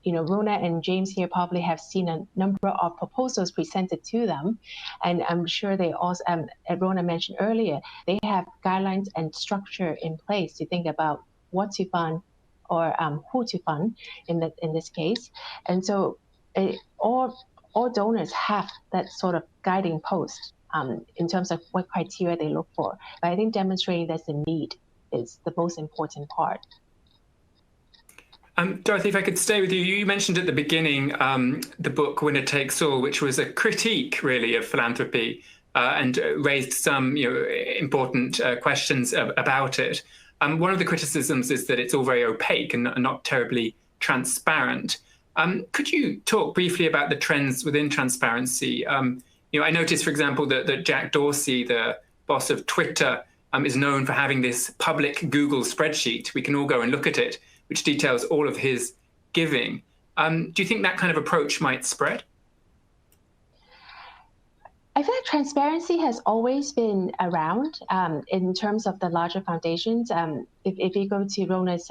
Ronna and James here probably have seen a number of proposals presented to them. And I'm sure they also, as Ronna mentioned earlier, they have guidelines and structure in place to think about what to fund or who to fund in this case. And so all donors have that sort of guiding post in terms of what criteria they look for. But I think demonstrating there's a need is the most important part. Dorothy, if I could stay with you, you mentioned at the beginning the book Winner Takes All, which was a critique really of philanthropy and raised some important questions about it. One of the criticisms is that it's all very opaque and not terribly transparent. Could you talk briefly about the trends within transparency? I noticed, for example, that Jack Dorsey, the boss of Twitter, is known for having this public Google spreadsheet. We can all go and look at it, which details all of his giving. Do you think that kind of approach might spread? I feel like transparency has always been around in terms of the larger foundations. If you go to Ronna's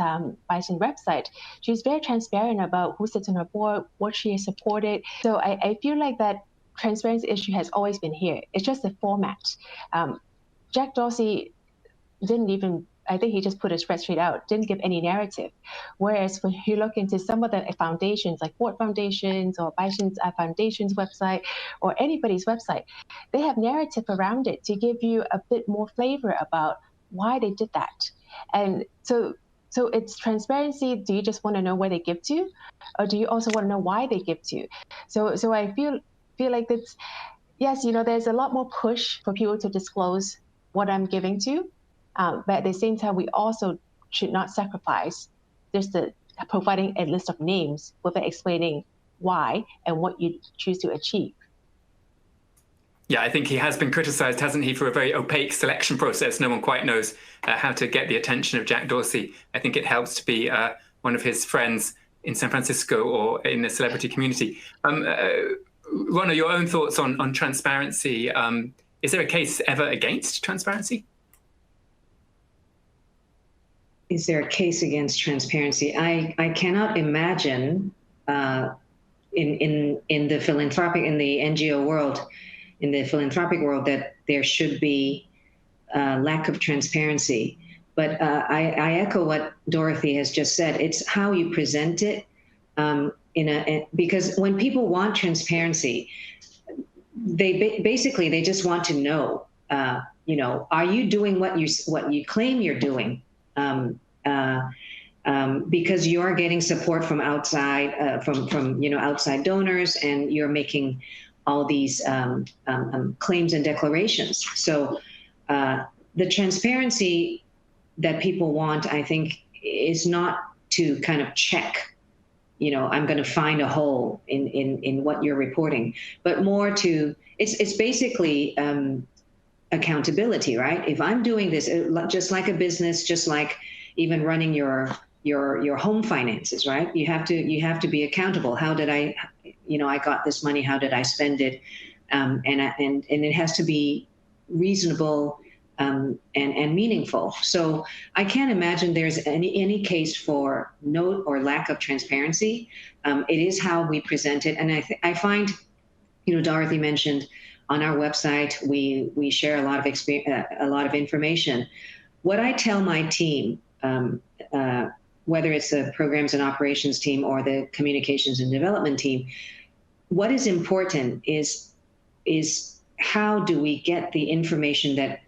Bison website, she's very transparent about who sits on her board, what she has supported. So I feel like that transparency issue has always been here. It's just the format. Jack Dorsey didn't even, I think he just put a spreadsheet out, didn't give any narrative. Whereas when you look into some of the foundations, like Ford Foundations or Bison's Foundation's website or anybody's website, they have narrative around it to give you a bit more flavor about why they did that. And so it's transparency. Do you just want to know where they give to? Or do you also want to know why they give to? So I feel like it's, yes, there's a lot more push for people to disclose what I'm giving to. But at the same time, we also should not sacrifice just providing a list of names without explaining why and what you choose to achieve. Yeah, I think he has been criticized, hasn't he, for a very opaque selection process. No one quite knows how to get the attention of Jack Dorsey. I think it helps to be one of his friends in San Francisco or in the celebrity community. Ronna, your own thoughts on transparency. Is there a case ever against transparency? Is there a case against transparency? I cannot imagine in the philanthropic, in the NGO world, in the philanthropic world, that there should be lack of transparency. But I echo what Dorothy has just said. It's how you present it. Because when people want transparency, they just want to know. Are you doing what you claim you're doing? Because you are getting support from outside, from outside donors, and you're making all these claims and declarations. So the transparency that people want, I think, is not to kind of check, I'm going to find a hole in what you're reporting, but more to, it's basically accountability, right? If I'm doing this, just like a business, just like even running your home finances, right? You have to be accountable. How did I got this money? How did I spend it? And it has to be reasonable and meaningful. So I can't imagine there's any case for no or lack of transparency. It is how we present it, and I find, Dorothy mentioned on our website we share a lot of a lot of information. What I tell my team, whether it's the programs and operations team or the communications and development team, what is important is how do we get the information that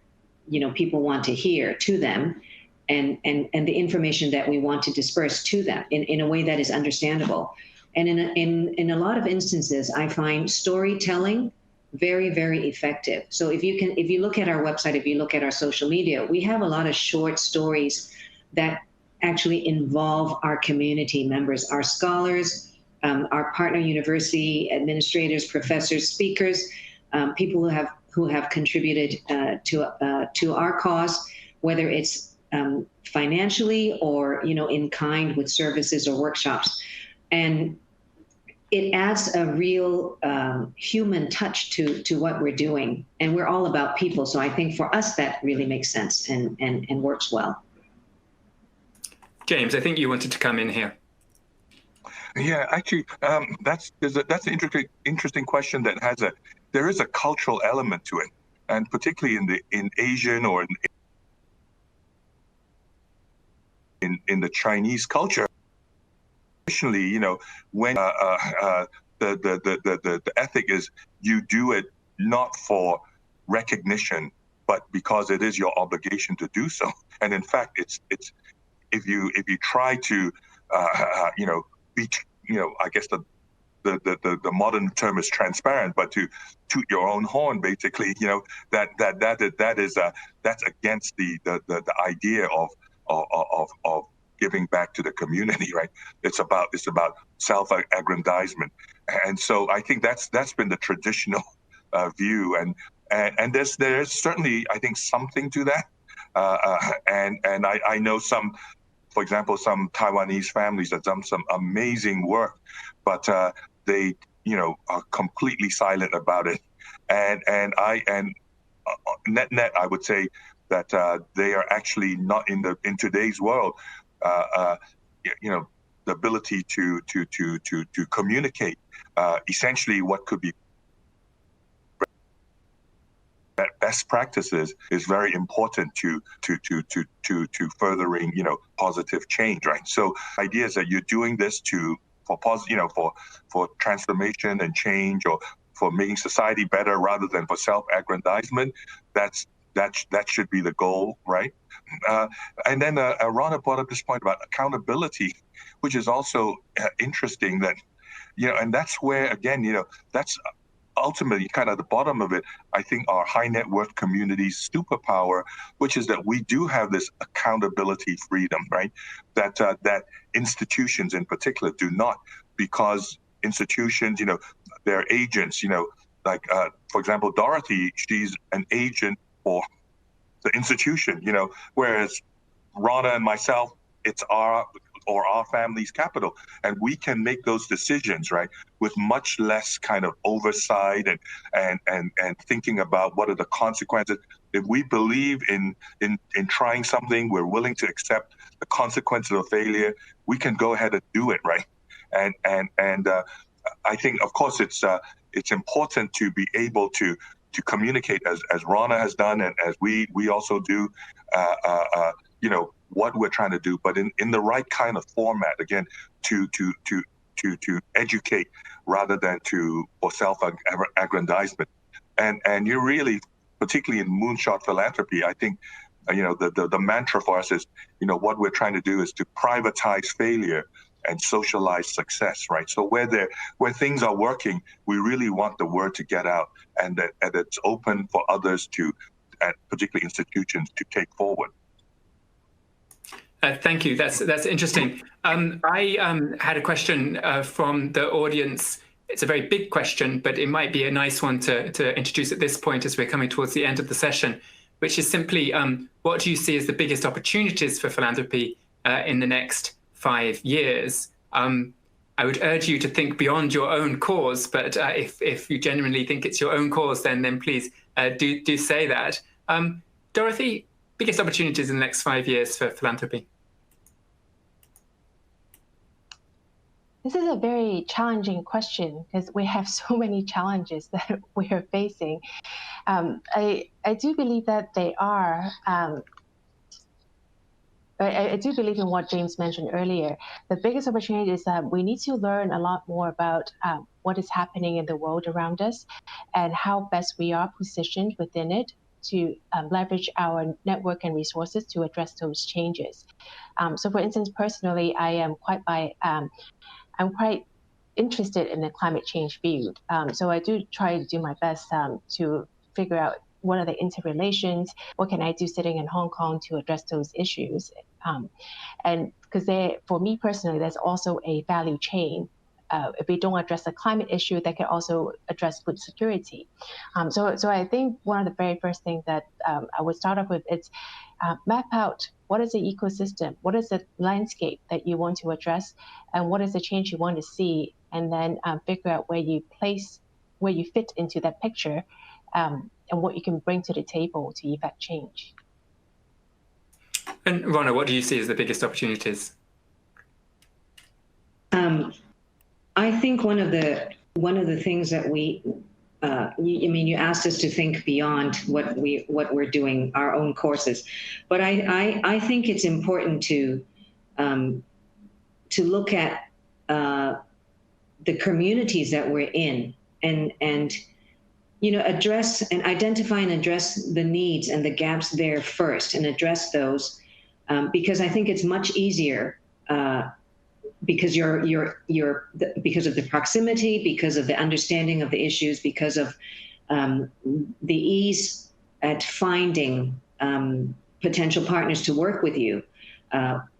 people want to hear to them, and the information that we want to disperse to them in a way that is understandable. And in a lot of instances, I find storytelling very, very effective. So if you look at our website, if you look at our social media, we have a lot of short stories that actually involve our community members, our scholars, our partner university administrators, professors, speakers, people who have contributed to our cause, whether it's financially or in kind with services or workshops, and it adds a real human touch to what we're doing, and we're all about people. So I think for us that really makes sense and works well. James, I think you wanted to come in here. Yeah, actually, that's an interesting question that there is a cultural element to it, and particularly in Asian or in the Chinese culture. Traditionally, when the ethic is you do it not for recognition, but because it is your obligation to do so. And in fact, it's if you try to be, I guess the modern term is transparent, but to toot your own horn, basically, that's against the idea of giving back to the community, right? It's about self-aggrandizement, and so I think that's been the traditional view, and there's certainly, I think, something to that, and I know some. For example, some Taiwanese families have done some amazing work, but they, are completely silent about it. And net, I would say that they are actually not in today's world. The ability to communicate essentially what could be best practices is very important to furthering positive change, right? So ideas that you're doing this for transformation and change, or for making society better rather than for self-aggrandizement, that should be the goal, right? And then Ronna brought up this point about accountability, which is also interesting. That and that's where again that's ultimately kind of the bottom of it. I think our high net worth community's superpower, which is that we do have this accountability freedom, right? That institutions in particular do not, because institutions, they're agents, like for example, Dorothy, she's an agent for the institution, whereas Ronna and myself, it's our family's capital, and we can make those decisions, right, with much less kind of oversight and thinking about what are the consequences. If we believe in trying something, we're willing to accept the consequences of failure, we can go ahead and do it, right? And I think, of course, it's important to be able to communicate as Ronna has done, and as we also do, what we're trying to do, but in the right kind of format, again, to educate rather than for self-aggrandizement. And you're really, particularly in moonshot philanthropy, I think, the mantra for us is, what we're trying to do is to privatize failure and socialize success, right? So where things are working, we really want the word to get out, and that it's open for others to, particularly institutions, to take forward. Thank you. That's interesting. I had a question from the audience. It's a very big question, but it might be a nice one to introduce at this point as we're coming towards the end of the session, which is simply, what do you see as the biggest opportunities for philanthropy in the next 5 years? I would urge you to think beyond your own cause, but if you genuinely think it's your own cause, then please do say that. Dorothy, biggest opportunities in the next 5 years for philanthropy? This is a very challenging question because we have so many challenges that we are facing. I do believe that they are. I do believe in what James mentioned earlier. The biggest opportunity is that we need to learn a lot more about what is happening in the world around us and how best we are positioned within it to leverage our network and resources to address those changes. So for instance, personally, I'm quite interested in the climate change field. So I do try to do my best to figure out what are the interrelations, what can I do sitting in Hong Kong to address those issues. And because for me personally, there's also a value chain. If we don't address the climate issue, that can also address food security. So I think one of the very first things that I would start off with is map out what is the ecosystem, what is the landscape that you want to address, and what is the change you want to see, and then figure out where you fit into that picture, and what you can bring to the table to effect change. And Ronna, what do you see as the biggest opportunities? I think one of the things that you asked us to think beyond what we're doing, our own courses, but I think it's important to look at the communities that we're in and address and identify and address the needs and the gaps there first and address those, because I think it's much easier. Because because of the proximity, because of the understanding of the issues, because of the ease at finding potential partners to work with you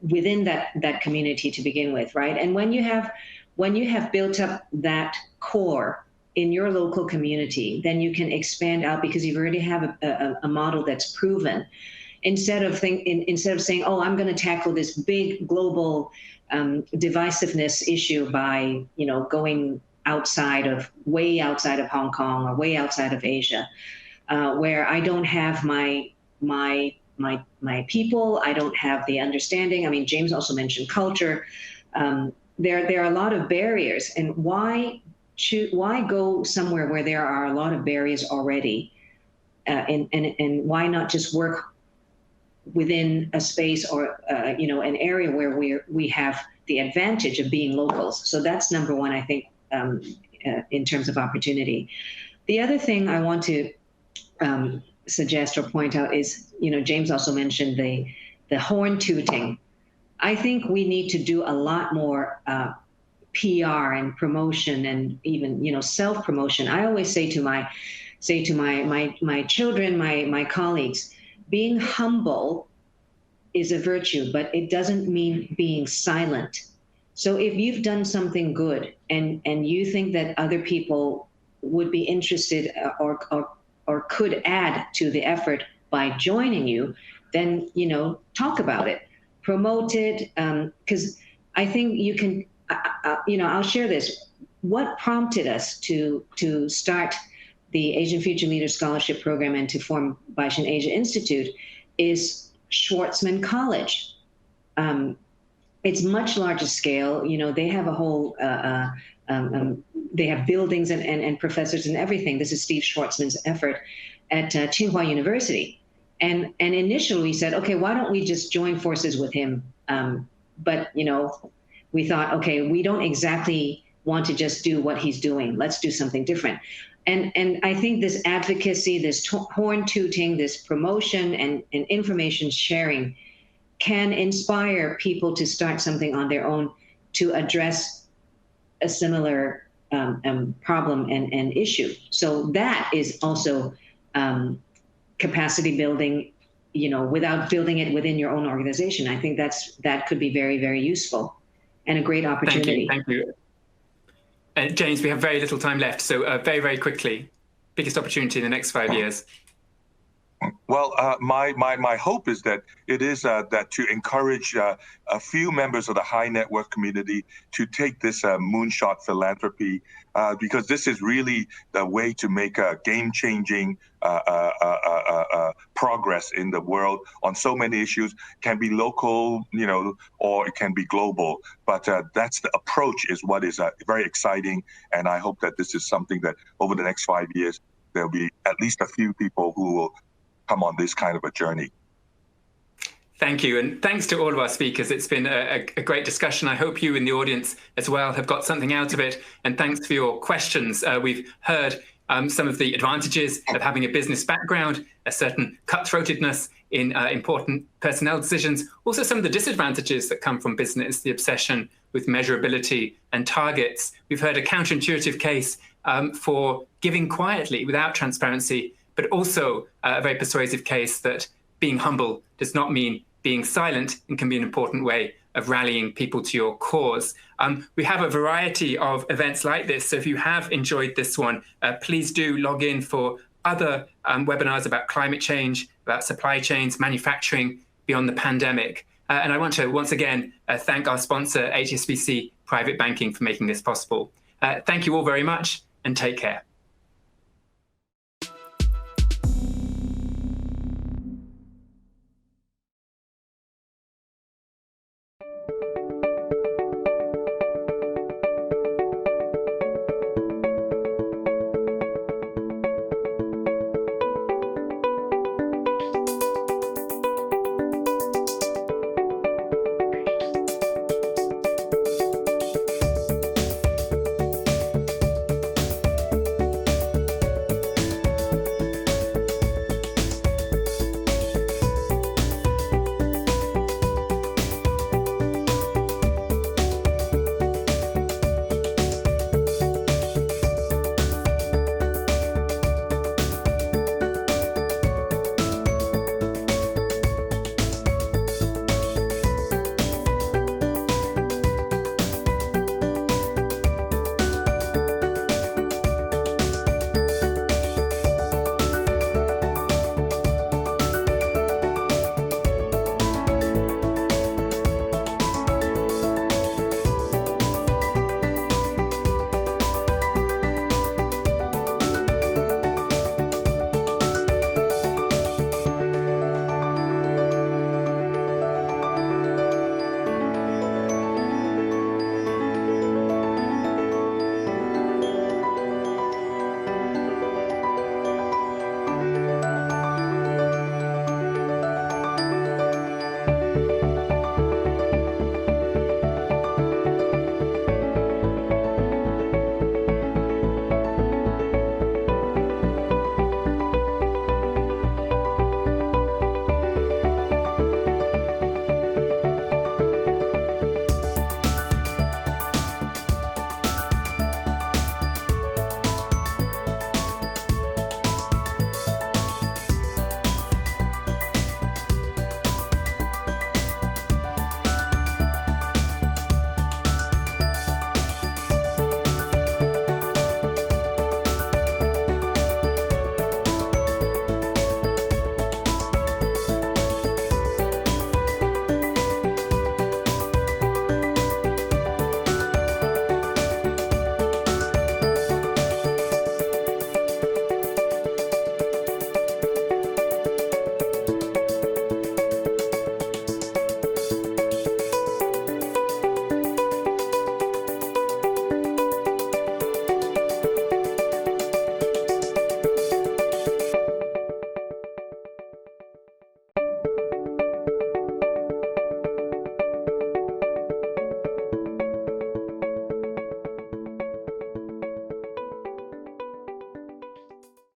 within that community to begin with, right? And when you have built up that core in your local community, then you can expand out because you already have a model that's proven. Instead of saying, oh, I'm going to tackle this big global divisiveness issue by going way outside of Hong Kong or way outside of Asia, where I don't have my people, I don't have the understanding. I mean, James also mentioned culture. There are a lot of barriers, and why go somewhere where there are a lot of barriers already, and why not just work within a space or an area where we have the advantage of being locals. So that's number one, I think, in terms of opportunity. The other thing I want to suggest or point out is, James also mentioned the horn tooting. I think we need to do a lot more PR and promotion and even self-promotion. I always say to my children, my colleagues, being humble is a virtue, but it doesn't mean being silent. So if you've done something good and you think that other people would be interested or could add to the effort by joining you, then talk about it, promote it, because I think you can. I'll share this. What prompted us to start the Asian Future Leaders Scholarship Program and to form Baishan Asia Institute is Schwarzman College. It's much larger scale. They have a whole, they have buildings and professors and everything. This is Steve Schwarzman's effort at Tsinghua University. And initially we said, okay, why don't we just join forces with him? But, we thought, okay, we don't exactly want to just do what he's doing. Let's do something different. And I think this advocacy, this horn tooting, this promotion and information sharing can inspire people to start something on their own to address a similar problem and issue. So that is also capacity building without building it within your own organization. I think that could be very, very useful and a great opportunity. Thank you. James, we have very little time left, so very, very quickly, biggest opportunity in the next 5 years. Well, my hope is that it is that to encourage a few members of the high net worth community to take this moonshot philanthropy, because this is really the way to make a game-changing progress in the world on so many issues. Can be local, or it can be global. But that's the approach is what is very exciting, and I hope that this is something that over the next 5 years there'll be at least a few people who will come on this kind of a journey. Thank you, and thanks to all of our speakers. It's been a great discussion. I hope you in the audience as well have got something out of it, and thanks for your questions. We've heard some of the advantages of having a business background, a certain cutthroatedness in important personnel decisions, also some of the disadvantages that come from business, the obsession with measurability and targets. We've heard a counterintuitive case for giving quietly without transparency, but also a very persuasive case that being humble does not mean being silent and can be an important way of rallying people to your cause. We have a variety of events like this, so if you have enjoyed this one, please do log in for other webinars about climate change, about supply chains, manufacturing beyond the pandemic. And I want to once again thank our sponsor, HSBC Private Banking, for making this possible. Thank you all very much, and take care. Thank you.